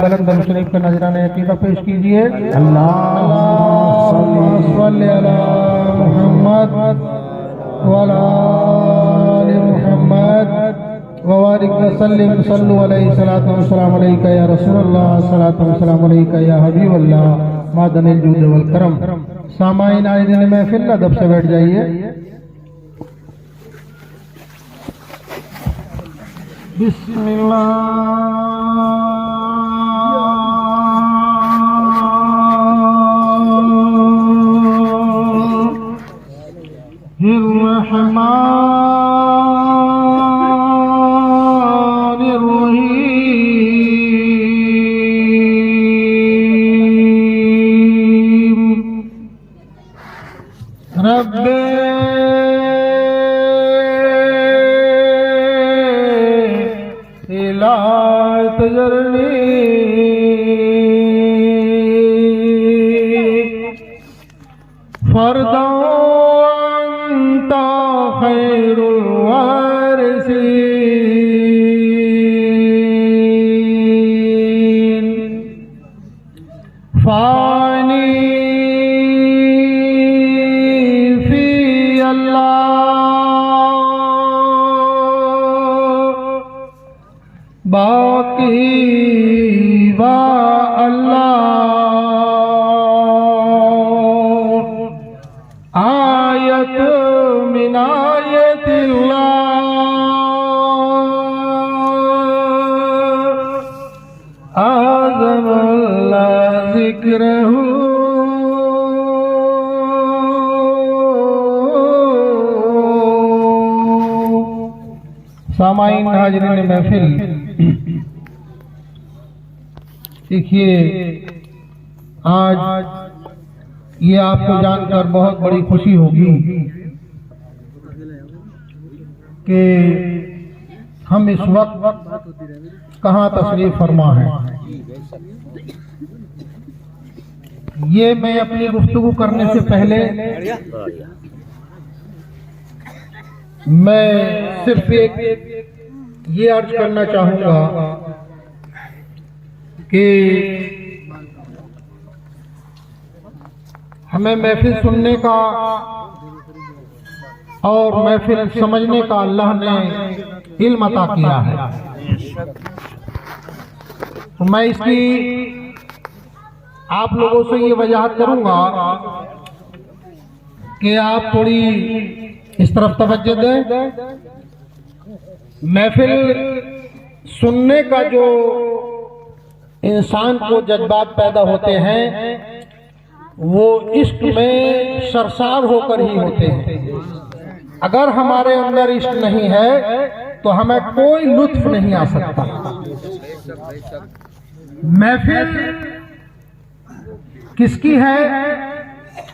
बुलंद शरीफ का नजराना अकीदा पेश कीजिए। अल्लाहुम्मा सल्ली अला मुहम्मद व अला आलि मुहम्मद व बारिक व सल्लिम सल्लु अलैहि सलातु व सलाम अलैका या रसूलल्लाह सलातु व सलाम अलैका या हबीबल्लाह मादनिल जूद वल करम। सामाईन आइज़ महफिल अदब से बैठ जाइए। सामाईन हाज़रीन महफिल, देखिए आज ये आपको जानकर बहुत बड़ी खुशी होगी कि हम इस वक्त कहाँ तशरीफ फरमा है। ये मैं अपनी गुफ्तगू करने से पहले मैं सिर्फ एक ये अर्ज करना चाहूंगा कि हमें महफिल सुनने का और महफिल समझने का अल्लाह ने इल्म अता किया है। तो मैं इसकी आप लोगों से ये वजाहत करूंगा कि आप थोड़ी इस तरफ तवज्जो दें। महफिल सुनने का जो इंसान को जज्बात पैदा होते हैं वो इश्क में सरसार होकर ही होते हैं। अगर हमारे अंदर इश्क नहीं है तो हमें कोई लुत्फ नहीं आ सकता। महफिल किसकी है,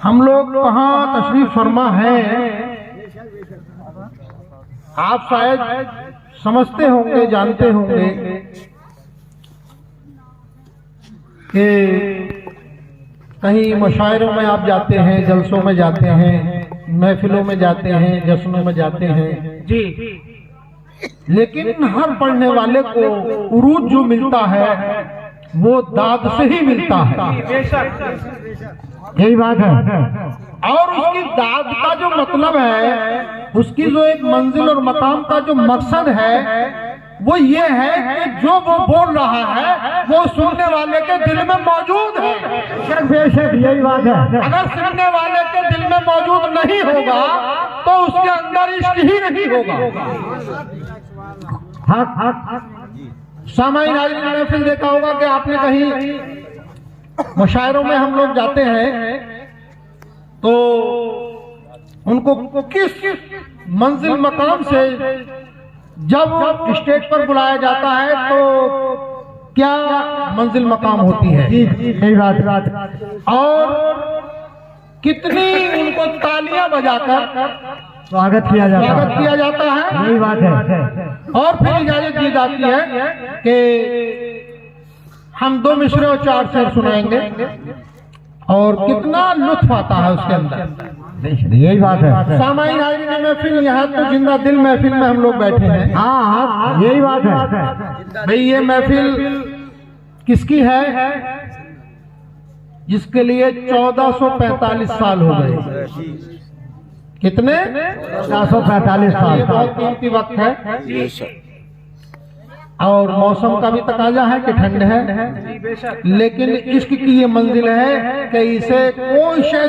हम लोग कहाँ तशरीफ फरमा है, आप शायद समझते होंगे, जानते होंगे कि कहीं मुशायरों में आप जाते हैं, जलसों में जाते हैं, महफिलों में जाते हैं, जश्नों में जाते हैं जी, लेकिन हर पढ़ने वाले को उरूज जो मिलता है वो दाद से ही मिलता है। यही बात है। और उसकी दाद का जो मतलब है, उसकी जो एक मंजिल और मकाम का जो मकसद है वो ये है कि जो वो बोल रहा है वो सुनने वाले के दिल में मौजूद है। बेशक यही बात है। अगर सुनने वाले के दिल में मौजूद नहीं होगा तो उसके अंदर इश्क ही नहीं होगा। सामाईन हाज़रीन महफिल देखा होगा कि आपने कहीं मुशायरों में हम लोग जाते हैं तो उनको किस मंजिल मकाम से जब स्टेज पर बुलाया जाता है तो क्या मंजिल मकाम होती है, सही बात, और कितनी उनको तालियां बजाकर स्वागत किया जाता है। यही बात है। और फिर इजाजत दी जाती है कि हम 2 मिसरे और 4 शेर सुनाएंगे और कितना लुत्फ आता है उसके अंदर। यही बात है। सामाईन हाज़रीन महफिल, यहाँ तो जिंदा दिल महफिल में हम लोग बैठे हैं। हाँ, यही बात है भाई। ये महफिल किसकी है? जिसके लिए 1445 साल हो गए। कितने? 1445 साल। ये बहुत कीमती वक्त है और मौसम का भी तकाजा है कि ठंड है, लेकिन इश्क की ये मंजिल है कि इसे कोई शय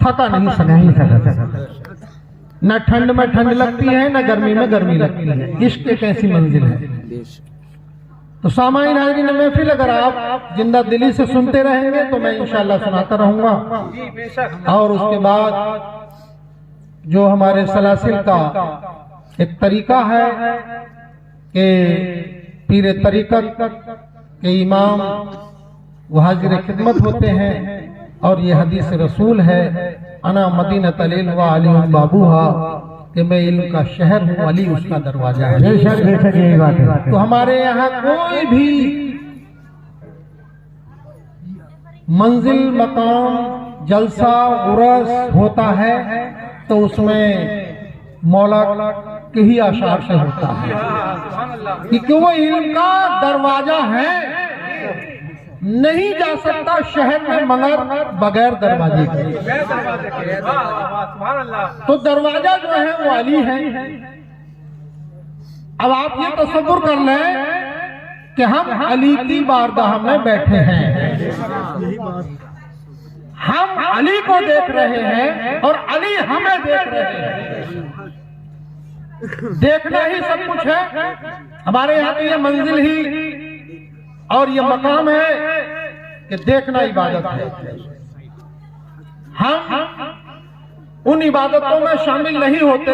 थका नहीं सकता। न ठंड में ठंड लगती है, न गर्मी में गर्मी लगती है। इश्क एक ऐसी मंजिल है। तो सामाईन हाज़रीन महफिल, अगर आप जिंदा दिली से सुनते रहेंगे तो मैं इंशाअल्लाह सुनाता रहूंगा। और उसके बाद जो हमारे सलासिल का एक तरीका है कि पीर तरीकत के इमाम वो हाजिर खिदमत होते हैं और ये हदीस रसूल है, अना मदीनत इल्म व अली बाबूहा, कि मैं इल्म का शहर हूँ, अली उसका दरवाजा है। यही बात है। तो हमारे यहाँ कोई भी मंजिल, मकाम, जलसा, उर्स होता है तो उसमें मौला के ही आशार से होता है, क्योंकि वो इल्म का दरवाजा है। नहीं जा सकता शहर में मगर बगैर दरवाजे के। तो दरवाजा जो है वो अली है। अब आप ये तसव्वुर कर लें कि हम अली की बारगाह में बैठे हैं, हम अली को देख रहे हैं और अली हमें देख रहे हैं। देखना ही सब कुछ है। हमारे यहाँ तो ये मंजिल ही और ये मकाम है कि देखना इबादत है। हम उन इबादतों में शामिल नहीं होते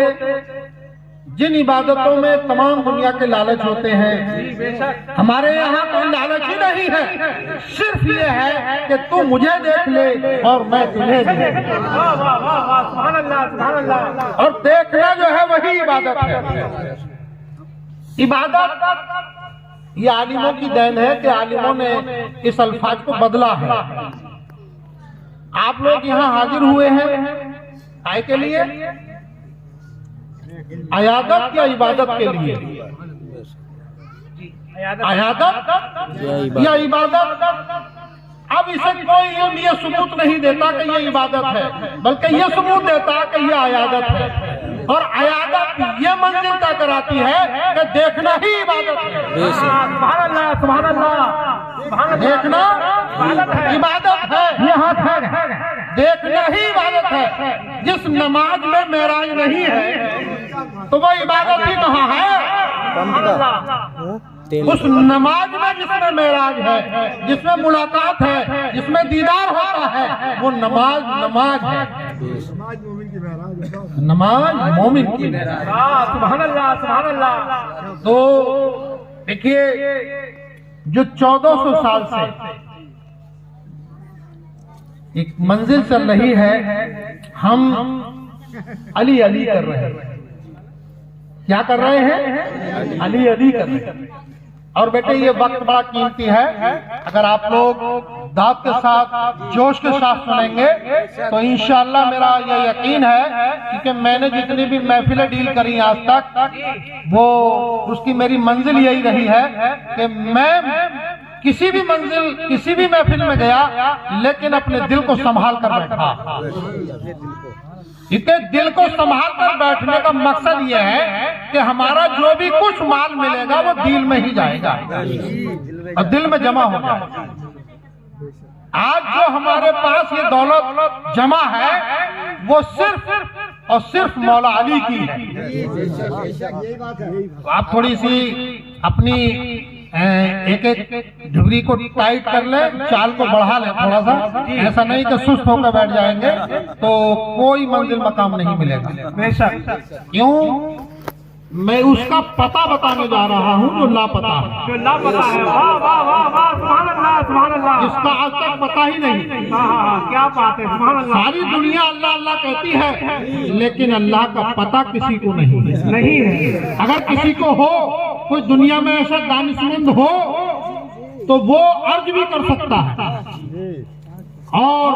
जिन इबादतों में तमाम दुनिया के लालच होते हैं। हमारे यहाँ कोई लालच ही नहीं है, सिर्फ ये है कि तू मुझे देख ले और मैं तुम्हें देख लूं। और देखना जो है वही इबादत है। इबादत ये आलिमों की देन है कि आलिमों ने इस अल्फाज को बदला है। आप लोग यहाँ हाजिर हुए हैं काय के लिए? अयादत या इबादत के लिए? अयादत या इबादत? अब इसे कोई इल्म ये सबूत नहीं देता कि ये इबादत है, बल्कि ये सबूत देता कि ये अयादत है। और अयादत ये मंजिल तय कराती है कि देखना ही इबादत है। सुभान अल्लाह, सुभान अल्लाह। देखना इबादत है, ये हाथ है। देखना ही इबादत है। जिस नमाज में मेराज नहीं है तो वो इबादत ही कहाँ है? उस नमाज में जिसमें मेराज है, जिसमें मुलाकात है, जिसमें दीदार होता है, वो नमाज नमाज है। नमाज मोमिन की मेराज। सुभान अल्लाह, सुभान अल्लाह। तो देखिए, जो 1400 साल से एक मंजिल चल रही है, हम अली अली कर रहे हैं। क्या कर रहे हैं? अली अली कर रहे हैं। और बेटे ये वक्त बड़ा कीमती है। अगर आप लोग दाद के साथ, जोश के साथ सुनेंगे तो इंशाअल्लाह मेरा ये यकीन है, क्योंकि मैंने जितनी भी महफिलें डील करी आज तक, वो उसकी मेरी मंजिल यही रही है कि मैं किसी भी मंजिल, किसी भी महफिल में गया, लेकिन अपने दिल को संभाल कर बैठा। क्योंकि दिल को संभाल कर बैठने का मकसद यह है कि हमारा जो भी कुछ माल मिलेगा वो दिल में ही जाएगा और दिल में जमा हो जाएगा। आज जो हमारे पास ये दौलत जमा है वो सिर्फ और सिर्फ मौला अली की है। आप थोड़ी सी अपनी एक एक झुर्री को टाइट कर ले, चाल को बढ़ा ले थोड़ा सा, ऐसा नहीं कि सुस्त होकर बैठ जाएंगे तो कोई मंजिल मकाम नहीं मिलेगा। बेशक। क्यों? मैं उसका पता बताने जा रहा हूँ जो लापता है। जो लापता है। वाह वाह वाह वाह, सुभान अल्लाह, सुभान अल्लाह। जिसका आज तक पता ही नहीं। क्या बात है, सुभान अल्लाह। सारी दुनिया अल्लाह अल्लाह कहती है, लेकिन अल्लाह का पता किसी को नहीं है। अगर किसी को हो, कोई दुनिया में ऐसा दानिशमंद हो तो वो अर्ज भी कर सकता है और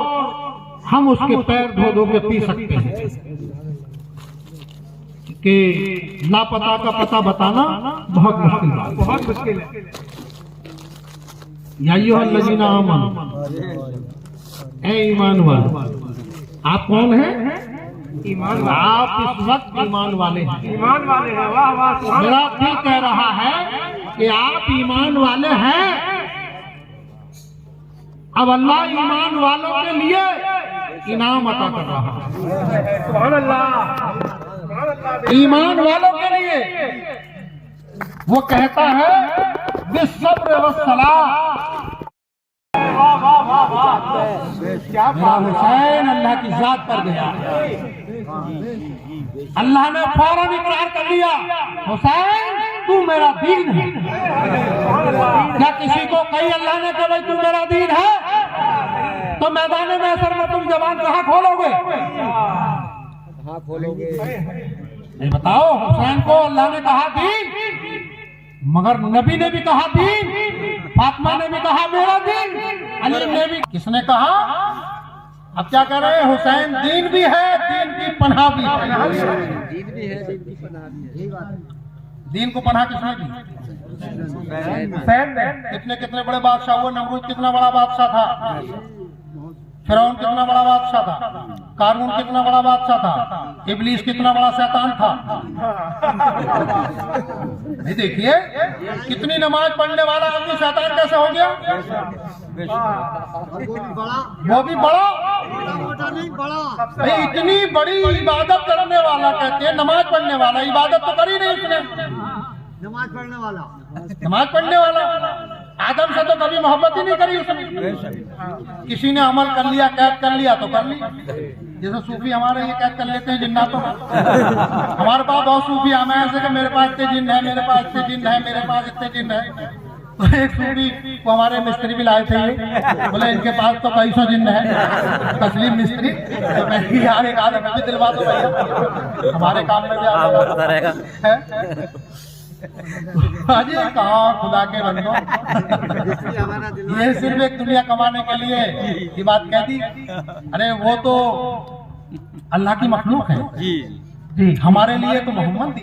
हम उसके पैर धो धो के पी सकते हैं कि लापता का पता बताना बहुत मुश्किल बात, बहुत मुश्किल है। या अय्युहल्लज़ीना आमनू, ऐ ईमान वाले। आप कौन हैं? ईमान। आप इस वक्त ईमान वाले हैं। ईमान वाले हैं। वाह वाह। मेरा दिल कह रहा है कि आप ईमान वाले हैं। अब अल्लाह ईमान वालों के लिए इनाम अता कर रहा है। सुभान अल्लाह। ईमान वालों के लिए वो कहता है बिस्सब्र वस्सलाह। मेरा हुसैन अल्लाह की जात पर गया। अल्लाह ने फौरन इकरार कर लिया, हुसैन तू मेरा दीन है। क्या किसी को कही अल्लाह ने कहा भाई तू मेरा दीन है, तो मैदान में असर में तुम जवान कहाँ खोलोगे? कहाँ खोलोगे? ये बताओ। हुसैन को अल्लाह ने कहा दीन, मगर नबी ने भी कहा दीन, फातिमा ने भी कहा मेरा दीन, अली ने भी। किसने कहा? अब क्या कर रहे हैं? हुसैन दीन भी है, दीन की पनाह भी है। दीन भी है, दीन की पनाह भी है। दीन को पनाह किसने दी? हुसैन ने। कितने कितने बड़े बादशाह हुए। नमरूद कितना बड़ा बादशाह था, फिरौन कितना बड़ा बादशाह था, कारून कितना बड़ा बादशाह था, इब्लीस कितना बड़ा शैतान था। नहीं देखिए कितनी नमाज पढ़ने वाला आदमी शैतान कैसे हो गया? वो भी बड़ा भाई, इतनी बड़ी इबादत करने वाला कहते हैं नमाज पढ़ने वाला। इबादत तो करी नहीं उसने, नमाज पढ़ने वाला। नमाज पढ़ने वाला। आदम से तो कभी मोहब्बत ही नहीं करी उसने। किसी ने अमल कर लिया, कैद कर लिया तो कर ली। जैसे सूफी हमारे ये कैद कर लेते हैं जिन्नातों में। हमारे पास बहुत सूफी आम है ऐसे कि मेरे पास इतने जिन्न है, मेरे पास इतने जिन्न है, मेरे पास इतने जिन्न है। तो एक सूफी को हमारे मिस्त्री भी लाए थे, बोले इनके पास तो कई सौ जिन्न है, तस्लीम मिस्त्री। तो मैं यार एक आदमी भी दिलवा दो भैया, हमारे काम में भी आता रहेगा। अजय कहा खुदा के बंदो, ये सिर्फ एक दुनिया कमाने के लिए ये बात कह दी। अरे वो तो अल्लाह की मखलूक है जी जी, हमारे लिए तो मोहम्मद दी।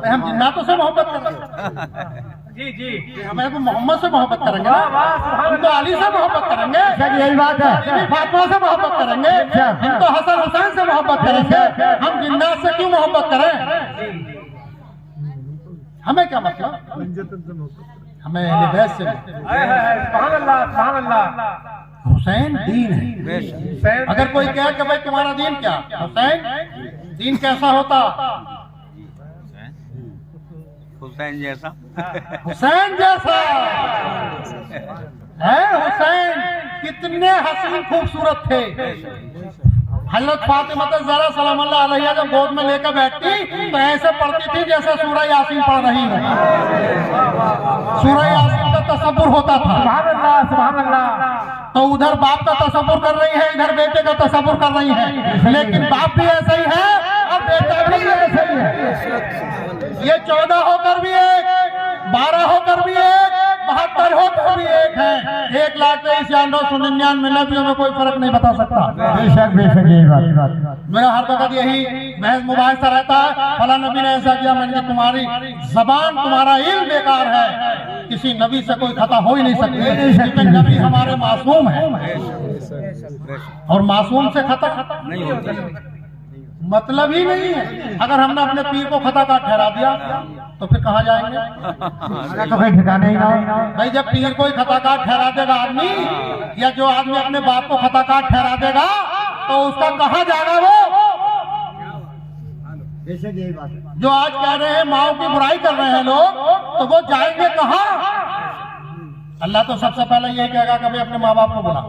हम जिन्नातों से मोहब्बत करेंगे जी जी, हमें तो मोहम्मद से मोहब्बत करेंगे ना, हम तो अली से मोहब्बत करेंगे। यही बात है। फातिमा से मोहब्बत करेंगे, हम तो हसन हुसैन से मोहब्बत करेंगे। हम जिन्नात से क्यों मोहब्बत करें? हमें क्या मतलब? हमें लिबास से। सुभान अल्लाह, सुभान अल्लाह। हुसैन दीन है। अगर कोई कहे कि भाई तुम्हारा दीन क्या? हुसैन दीन कैसा होता? हुसैन जैसा। हुसैन जैसा है। हुसैन कितने हसीन खूबसूरत थे। हजरत फातिमा ज़हरा सलामुल्लाह अलैहा जब गोद में लेकर बैठती तो ऐसे पढ़ती थी जैसे सूरह यासीन पढ़ रही है। सूरह यासीन का तसव्वुर होता था। सुभान अल्लाह, सुभान अल्लाह। तो उधर बाप का तसव्वुर कर रही है, इधर बेटे का तसव्वुर कर रही है, लेकिन बाप भी ऐसा ही है और बेटा भी ऐसा ही है। ये 14 होकर भी एक, 12 होकर भी एक, 72 होकर भी एक है। 1,23,999 में कोई फर्क नहीं बता सकता। बेशक बेशक यही बात। मेरा हर वक्त यही महज मुबाहिसा रहता है, फला नबी ने ऐसा किया, मैंने कहा तुम्हारी जबान, तुम्हारा इल्म बेकार है। किसी नबी से कोई खता हो ही नहीं सकती, क्योंकि नबी हमारे मासूम है और मासूम से खता नहीं होती। मतलब ही नहीं है। अगर हमने अपने पीर को खता का ठहरा दिया तो फिर कहाँ जाएंगे? तो कोई ठिकाने ही ना हो भाई। जब पीर कोई खता का ठहरा देगा आदमी, या जो आदमी अपने बाप को खता का ठहरा देगा, तो उसका कहाँ जाएगा वो? जो आज कह रहे हैं माओ की बुराई कर रहे हैं लोग, तो वो जाएंगे कहाँ? अल्लाह तो सबसे पहले यही कहेगा कभी अपने माँ बाप को बुला।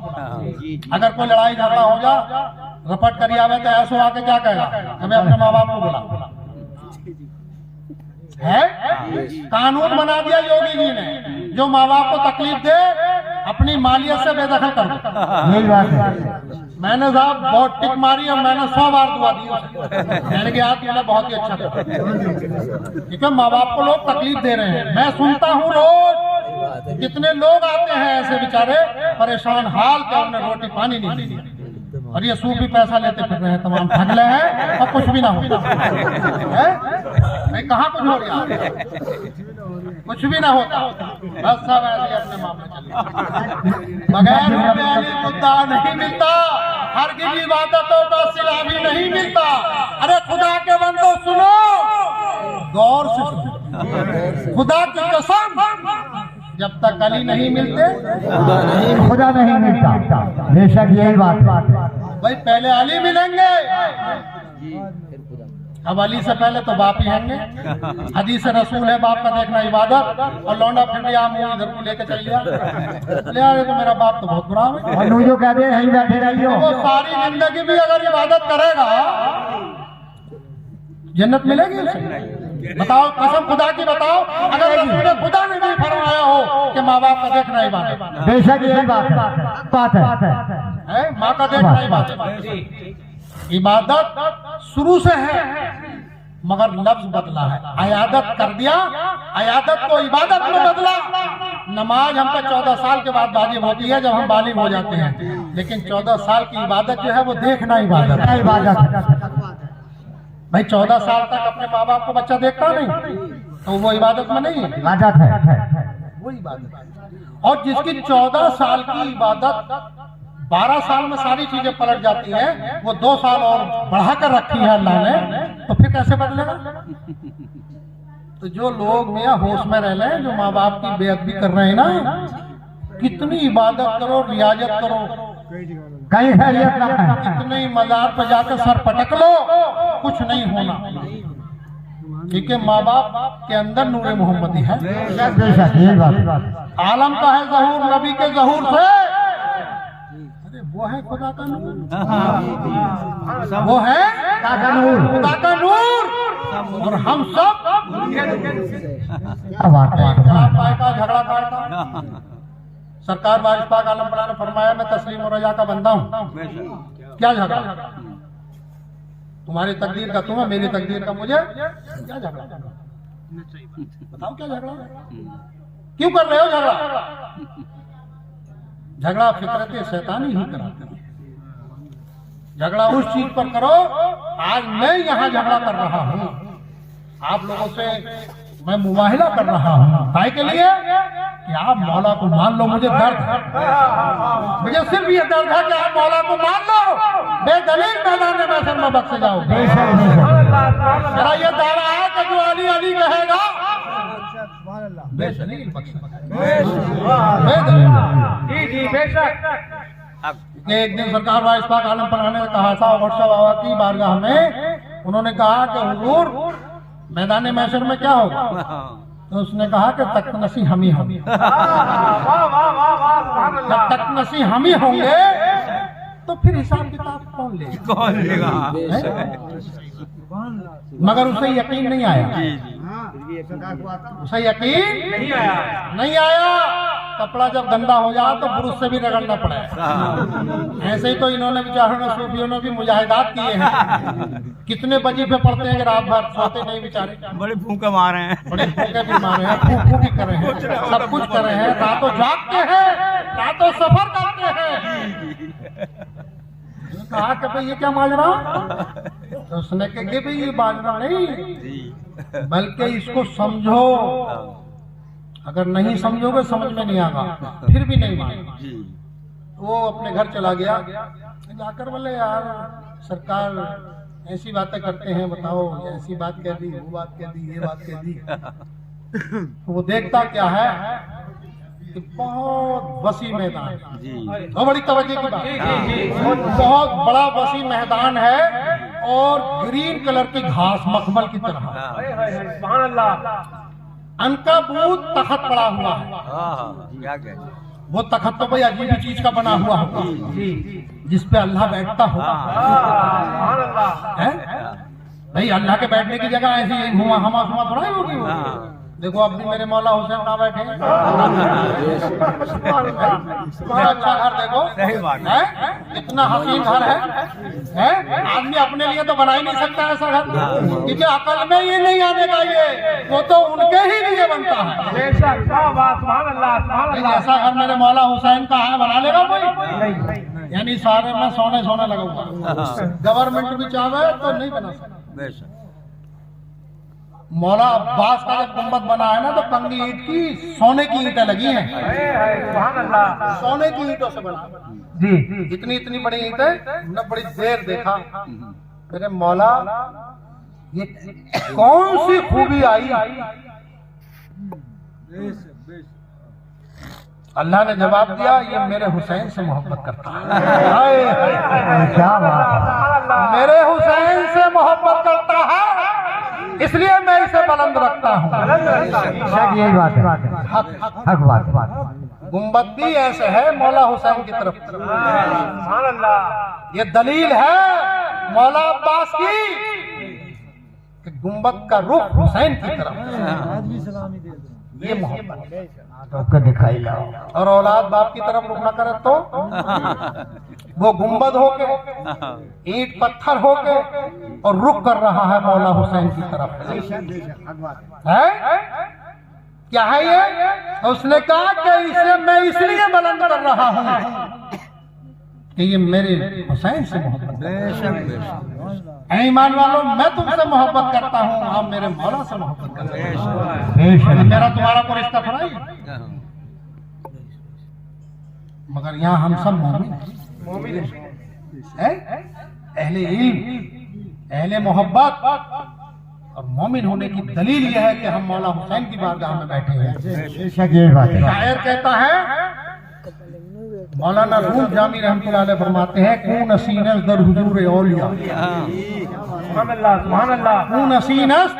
अगर कोई लड़ाई झगड़ा हो जा, रपट करी आवे तो ऐसो आके क्या कहेगा? हमें अपने माँ बाप को बुला। है कानून बना दिया योगी जी ने, जो माँ बाप को तकलीफ दे अपनी मालियत से बेदखल कर दो। यही बात है। मैंने साहब बहुत टिक मारी और मैंने 100 बार दुआ दी। मैंने कहा तुमने बहुत ही अच्छा करा, क्योंकि माँ बाप को लोग तकलीफ दे रहे हैं। मैं सुनता हूँ रोज कितने लोग आते हैं ऐसे बेचारे परेशान हाल के, उन्हें रोटी पानी नहीं मिली, और ये सूफी पैसा लेते फिर रहे हैं, तमाम ठगले हैं और कुछ भी ना होता है। कहाँ कुछ हो रहा, कुछ भी ना होता, बस सब ऐसे अपने मामले चल बगैर रुपए अली मुद्दा नहीं मिलता, हर की इबादतों का सिला भी नहीं मिलता। अरे खुदा के बंदो सुनो, गौर से सुनो, खुदा की कसम, जब तक अली नहीं मिलते खुदा नहीं मिलता। बेशक यही बात है। भाई पहले अली मिलेंगे, अब अली से पहले तो बाप ही होंगे। हदीस रसूल है बाप का देखना इबादत, और लौंडा फिर भी आप इधर को लेके चल लिया, ले आ रहे तो मेरा बाप तो बहुत बुरा है। और जो कहते हैं यहीं बैठे रहियो, वो सारी जिंदगी भी अगर इबादत करेगा जन्नत मिलेगी उसे? बताओ, कसम खुदा की बताओ, अगर रसूल खुदा ने नहीं फरमाया हो कि माँ बाप का देखना इबादत, बेशक यही बात है। माँ का देखना इबादत, इबादत शुरू से है मगर लफ्ज बदला है। अयादत कर दिया, अयादत को इबादत में बदला। नमाज हम पे 14 साल के बाद वाजिब होती है जब हम बालिग हो जाते हैं, लेकिन 14 साल की इबादत जो है वो देखना इबादत है। भाई 14 साल तक अपने माँ बाप को बच्चा देखता नहीं तो वो इबादत में नहीं है, इबादत है। वो इबादत है। और जिसकी 14 साल की इबादत 12 साल में सारी चीजें पलट जाती हैं, वो 2 साल और बढ़ा कर रखी है अल्लाह ने, तो फिर कैसे बदलेगा? तो जो लोग मियां होश में रह रहे हैं, जो माँ बाप की बेअदबी कर रहे हैं ना, कितनी इबादत करो, रियाजत करो, कहीं खैरियत ना है। कितनी मजार पर जाकर सर पटक लो, कुछ नहीं होना, क्योंकि माँ बाप के अंदर नूर मोहम्मदी है। बेशक यही बात। आलम का है ज़हूर नबी के ज़हूर से, अरे वो है खुदा का नूर, वो है खुदा का नूर, और हम सब का झगड़ा काटता। सरकार वारिस पाक आलम बला ने फरमाया मैं तस्लीम और रजा का बंदा हूँ, क्या झगड़ा? तुम्हारी तकदीर का तुम्हें, मेरी तकदीर का मुझे, क्या झगड़ा? बताओ क्या झगड़ा? क्यों कर रहे हो झगड़ा? झगड़ा फितरत शैतानी ही कराती है। झगड़ा उस चीज पर करो, आज मैं यहाँ झगड़ा कर रहा हूँ, आप लोगों से मैं मुबाहिला कर रहा हूँ, भाई के लिए कि आप मौला को मान लो। मुझे दर्द है, मुझे सिर्फ ये दर्द है कि आप मौला को मान लो, बेदलील मैदान में महशर में बख्शे जाओ। मेरा ये दावा है कि जो अली अली कहेगा बेदलील बख्शेगा। एक दिन सरकार वारिस पाक आलम पढ़ाने ने कहा था वर्षा बाबा की बारगाह में, उन्होंने कहा कि हुजूर मैदान महशर में क्या होगा? तो उसने कहा कि तकनसी हम ही होंगे। जब तकनसी हम ही होंगे तो फिर हिसाब किताब कौन लेगा? मगर उसे यकीन नहीं आया, उसे यकीन नहीं आया। कपड़ा जब गंदा हो जाए तो ब्रुश से भी रगड़ना पड़े। ऐसे ही तो इन्होंने बेचारों ने, सूफियों ने भी मुजाहिदात किए हैं। कितने वजीफे पढ़ते हैं कि रात भर सोते नहीं बेचारे, बड़े फूंके मारे हैं, बड़े फूंके भी मारे हैं, फूंक भी करे हैं, सब कुछ करे हैं, रातों जागते हैं, रातों सफर करते हैं। कहा कि भाई ये क्या माजरा? तो उसने कहा कि भाई ये माजरा नहीं, बल्कि इसको समझो, अगर नहीं समझोगे समझ में नहीं आगा, फिर भी नहीं मानेगा। वो अपने घर चला गया, जाकर बोले यार सरकार ऐसी बातें करते हैं, बताओ ऐसी बात कह दी, वो बात कह दी, ये बात कह दी। तो वो देखता क्या है कि बहुत वसी मैदान, बहुत बड़ी तवज्जो की बात, बहुत बड़ा वसी मैदान है और ग्रीन कलर की घास मखमल की तरह, अनकबूत तखत पड़ा हुआ है। वो तखत तो भाई अजीब चीज का बना हुआ होगा, जिसपे अल्लाह बैठता होगा। भाई अल्लाह के बैठने की जगह ऐसी हुआ हमा थोड़ा ही होगी वो। देखो अब भी मेरे मौला हुसैन कहाँ बैठे हैं। अच्छा घर देखो, सही बात है, इतना हसीन घर है? आदमी अपने लिए तो बना ही नहीं सकता ऐसा घर, क्योंकि अकल में ये नहीं आने का, ये वो तो उनके ही लिए बनता है। ऐसा घर मेरे मौला हुसैन का है, बना लेगा कोई? यानी सारे में सोने सोने लगा हुआ, गवर्नमेंट भी चाहे तो नहीं बना सकता। मौला अब्बास का जब गुम्बद बना है ना तो कंगी ईंट की सोने की ईंटें लगी हैं, सोने की ईंटों से बना जी इतनी इतनी बड़ी ईंटें। मैं बड़ी देर देखा, मेरे मौला ये कौन सी खूबी आई। अल्लाह ने जवाब दिया, ये मेरे हुसैन से मोहब्बत करता है। हाय, हाय, हाय। क्या बात है। मेरे हुसैन से मोहब्बत करता है, इसलिए मैं इसे बुलंद रखता हूँ। बेशक यही बात है, हक बात। गुम्बद भी ऐसे है मौला हुसैन की तरफ। ये दलील है मौला अब्बास की कि गुम्बद का रुख हुसैन की तरफ, ये मोहब्बत। तो दिखाई लाओ। और औलाद बाप की तरफ रुख न करे तो वो गुम्बद होके, ईंट पत्थर होके और रुख कर रहा है मौला हुसैन की तरफ। है क्या है ये? तो उसने कहा कि इसे मैं इसलिए बुलंद कर रहा हूँ कि ये मेरे हुसैन से मोहब्बत है। ईमान वालों, मैं तुमसे मोहब्बत करता हूँ, आप मेरे मौला से मोहब्बत करते हैं। मेरा तुम्हारा को रिश्ता थोड़ा ही है। मगर यहाँ हम सब मोमिन हैं, अहले इल्म, अहले मोहब्बत और मोमिन होने की दलील यह है कि हम मौला हुसैन की बारगाह में बैठे हैं। बेशक यही बात है। शायर कहता है, मौलाना रूम जामी रहमतुल्लाह अलैह फरमाते हैं, कून सीनस दर हुजूर औलिया, कून सीनस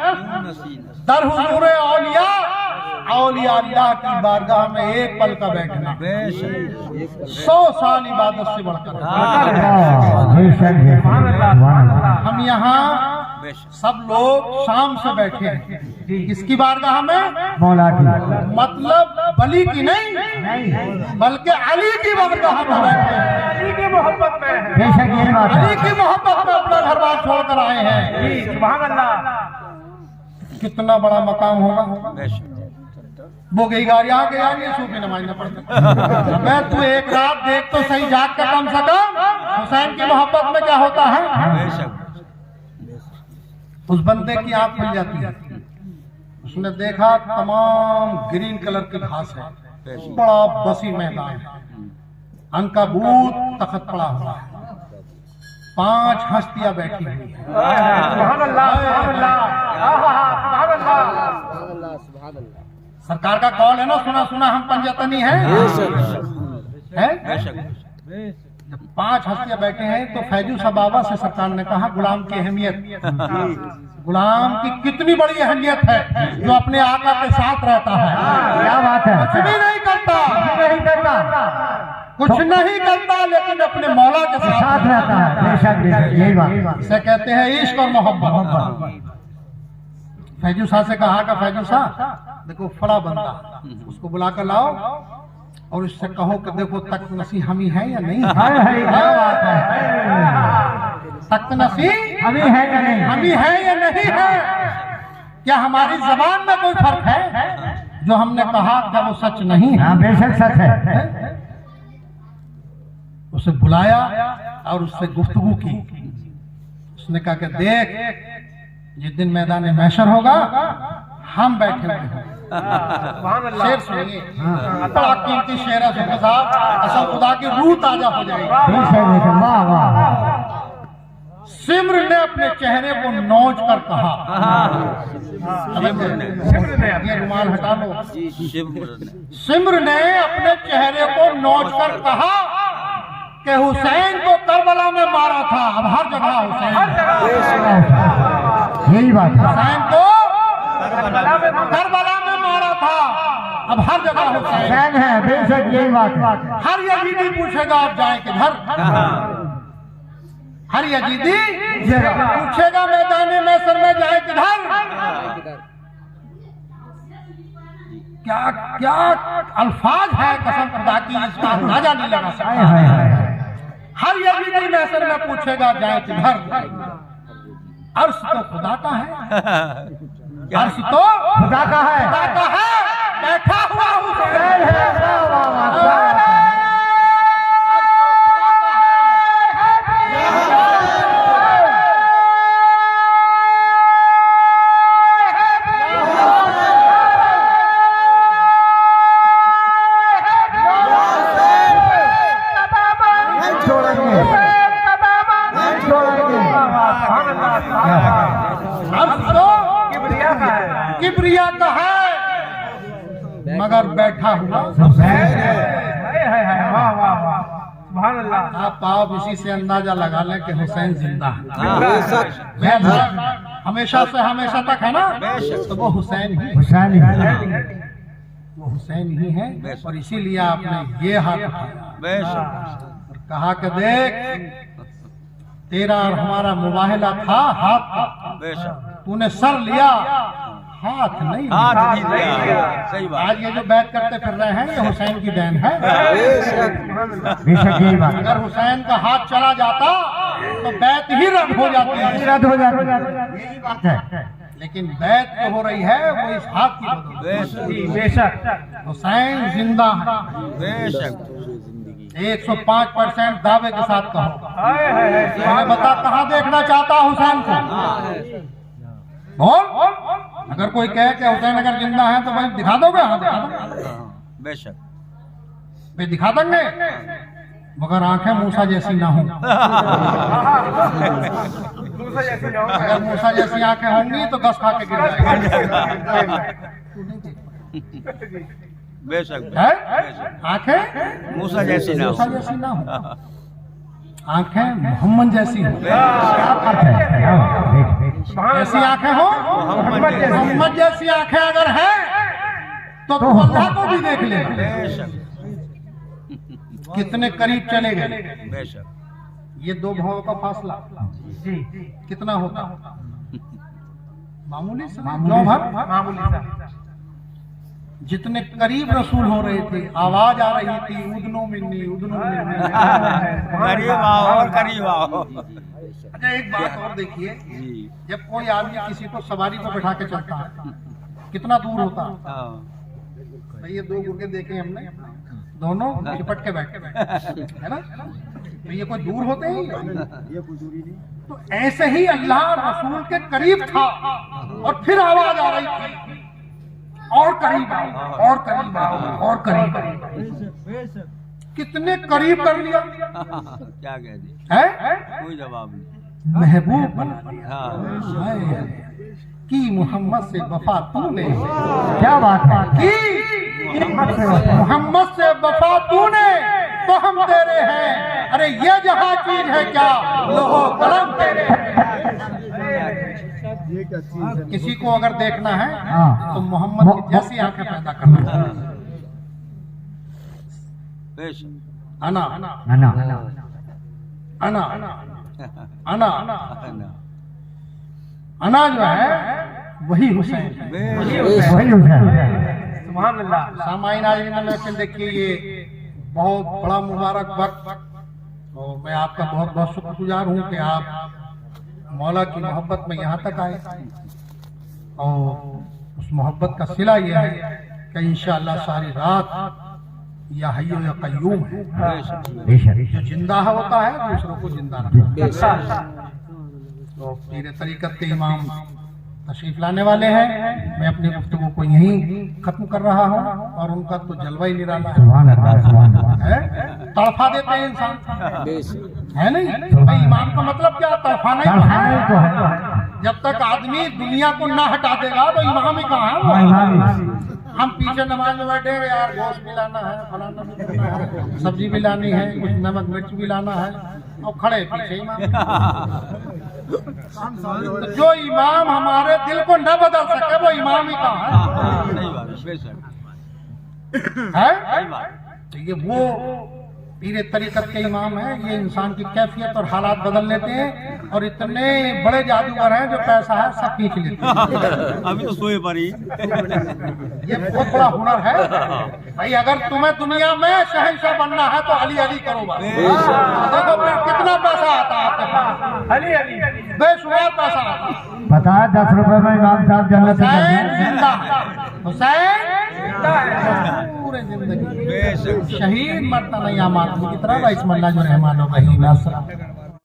दर हुजूर औलिया, औलिया अल्लाह की बारगाह में एक पल का बैठना 100 साल इबादत से बढ़कर। हम यहाँ सब लोग शाम से बैठे हैं, किसकी बारगाह में? मौला की। मतलब बली की नहीं, बल्कि अली की बारगाह में बैठे हैं। अली की मोहब्बत में, बेशक यही बात है। अली की मोहब्बत में अपना घर बार छोड़कर आए हैं। सुभान अल्लाह, कितना बड़ा मकाम होगा। वो गई गाड़ी आ गया, ये सूफी नमाज न पढ़ते। मैं तू एक रात देख तो सही, जाग का कम से कम हुसैन की मोहब्बत में क्या होता है। उस बंदे की आंख खुल जाती है, उसने देखा तमाम ग्रीन कलर की घास है, बड़ा बसी मैदान है, अनकबूत तख्त पड़ा हुआ है, 5 हस्तियां बैठी हुई है। सरकार का कॉल है ना, सुना सुना हम पंजतनी है। जब 5 हस्तियां बैठे हैं तो फैजू सा बाबा से सरकार ने कहा, गुलाम की अहमियत, गुलाम की कितनी बड़ी अहमियत है जो अपने आका के साथ रहता है। क्या बात है। कुछ भी नहीं करता, कुछ नहीं करता, लेकिन अपने मौला के साथ रहता है। बेशक यही बात। इसे कहते हैं इश्क और मोहब्बत। फैजू शाह से कहा कि फैजू शाह देखो फला बंदा, उसको बुला कर लाओ और इससे कहो कि देखो तख्त नसी हमी है या नहीं है। क्या बात है। तख्त नसी हमी है या नहीं, हमी है या नहीं है। क्या हमारी जबान में कोई फर्क है? जो हमने कहा क्या वो सच नहीं है? हाँ बेशक सच है। उसे बुलाया और उससे गुफ्तगू की। उसने कहा कि देख, जिस दिन मैदान महशर होगा हम बैठे हुए हैं। शेर सुनिए, बड़ा कीमती शेर है सुबह साहब, असम खुदा की रूह ताजा हो जाएगी। वाह वाह। सिम्र ने अपने चेहरे को नोच कर कहा, ये रुमाल हटा लो। सिम्र ने अपने चेहरे को नोच कर कहा कि हुसैन को करबला में मारा था, अब हर जगह हुसैन। यही बात है। हुसैन को करबला में मारा था, अब हर जगह हुसैन है। बेशक यही बात है। हर यजीदी पूछेगा आप जाए किधर, हर यजीदी पूछेगा मैदान महशर में जाए किधर। क्या क्या अल्फाज है कसम खुदा की, इसका अंदाजा नहीं लगा सकता। हर यजीदी महशर में पूछेगा जाए किधर। अर्श तो खुदा का है, अर्श तो खुदा का है, खुदा का है, बैठा हुआ हुसैन है। बैठा हुआ हुसैन वाह वाह वाह सुभान अल्लाह। आप इसी से अंदाजा लगा लें कि हुसैन जिंदा है। हमेशा से हमेशा तक है ना, तो वो हुसैन ही हुसैन वो हुसैन ही है। और इसीलिए आपने ये हाथ उठाया और कहा कि देख तेरा और हमारा मुबाहिला था हाथ का, तूने सर लिया हाथ नहीं लिया। सही बात। आज ये जो बैत करते फिर रहे हैं ये हुसैन की देन है। बेशक यही बात अगर हुसैन का हाथ चला जाता तो बैत ही रद्द हो जाती है। रद्द हो जाती यही बात है। लेकिन बैत जो हो रही है वो इस हाथ की बदौलत। बेशक हुसैन जिंदा है, बेशक 105% दावे के साथ कहो। हाय हाय हाय मैंने बता कहाँ देखना चाहता हुसैन को, बोल। अगर कोई कहे कि हुसैन अगर जिंदा है तो भाई दिखा दोगे? हाँ दिखा दोगे, बेशक भाई दिखा देंगे, मगर आंखें मूसा जैसी ना हो। दूसरा जैसे जाओ। अगर मूसा जैसी आंखें होंगी तो 10 खा के गिर जाएगा। बेशक है? आंखें मूसा जैसी ना हो। मूसा जैसी ना हो, आंखें मोहम्मद जैसी हो। क्या बात है। ऐसी आंखें हो, मोहम्मद जैसी आंखें अगर है तो तू अल्लाह को भी देख ले। बेशक कितने करीब चले गए। बेशक ये दो भावों का फासला कितना होता? मामूली सा, जो भर मामूली सा। जितने करीब रसूल हो रहे थे, आवाज आ रही थी उदनो मिन्नी उदनो मिन्नी। करीब आओ और करीब आओ। अच्छा एक बात और देखिए, जी जब कोई आदमी किसी को सवारी पर बैठा के चलता है कितना दूर होता है? हाँ। तो ये दो गुर्गे देखे हमने, दोनों चिपट के बैठे है ना, तो ये कोई दूर होते ही? तो ऐसे ही अल्लाह रसूल के करीब था और फिर आवाज आ रही थी और करीब आओ और करीब आओ और करीब आओ। कितने करीब कर लिया क्या कह दी, है? कोई जवाब नहीं। महबूब बना दिया। हाँ हाय, कि मोहम्मद से वफा तूने, क्या बात है। कि मोहम्मद से वफा तूने तो हम तेरे हैं। अरे ये जहाँ चीज है क्या लोहो कलम तेरे हैं। किसी को अगर देखना है हाँ। तो मोहम्मद की जैसी आंखें पैदा करना चाहिए। बेशक अना ना अना अना अना जो है वही हुसैन है। बेशक वही हुसैन। सुभान अल्लाह। सामाइन आज देखिए ये बहुत बड़ा मुबारक वक्त, और मैं आपका बहुत बहुत शुक्रगुजार हूँ कि आप मौला की मोहब्बत में यहाँ तक आए। और उस मोहब्बत का सिला ये है कि इंशाअल्लाह सारी रात या हय्यो या कय्यूम है, बेशक जो जिंदा होता है दूसरों को जिंदा रखता है। तो पीर तरीकत के इमाम तशरीफ लाने वाले हैं। मैं अपनी गुफ्तगू को यहीं खत्म कर रहा हूँ, और उनका तो जलवा ही निराला है। सुभान अल्लाह सुभान अल्लाह। है? तड़फा देते हैं इंसान, है नहीं भाई? ईमान का मतलब क्या? तड़फाना ही तो तड़फाना ही तो है। है। जब तक आदमी दुनिया को ना हटा देगा तो इमाम ही कहाँ हाँ, है? इमाम। हम पीछे नमाज में बैठे हैं, यार गोश्त भी लाना है, फलाना भी करना है, सब्जी भी लानी है, कुछ नमक मिर्च भी लाना है, और खड़े पीछे इमाम। तो जो इमाम हमारे दिल को न बदल सके वो इमाम ही कहाँ है? सही बात है। बेशक है? सही बात। तो ये वो पीर तरीकत के इमाम है। ये इंसान की कैफियत और हालात बदल लेते हैं, और इतने बड़े जादूगर हैं जो पैसा है सब खींच लेते हैं। अभी तो सोए पर ही। ये बहुत बड़ा हुनर है भाई। अगर तुम्हें दुनिया में शहंशाह बनना है तो अली अली करो बस। देखो फिर कितना पैसा आता है आपके पास, अली अली बेशुमार पैसा आता है। पता है 10 रुपए में इमाम साहब जन्नत में हुसैन जाएंगे। जिंदा है, हुसैन पूरे जिंदगी बेशक शहीद मरता नहीं। आमाद की तरह इसमल्ला जो रहमान रहीम।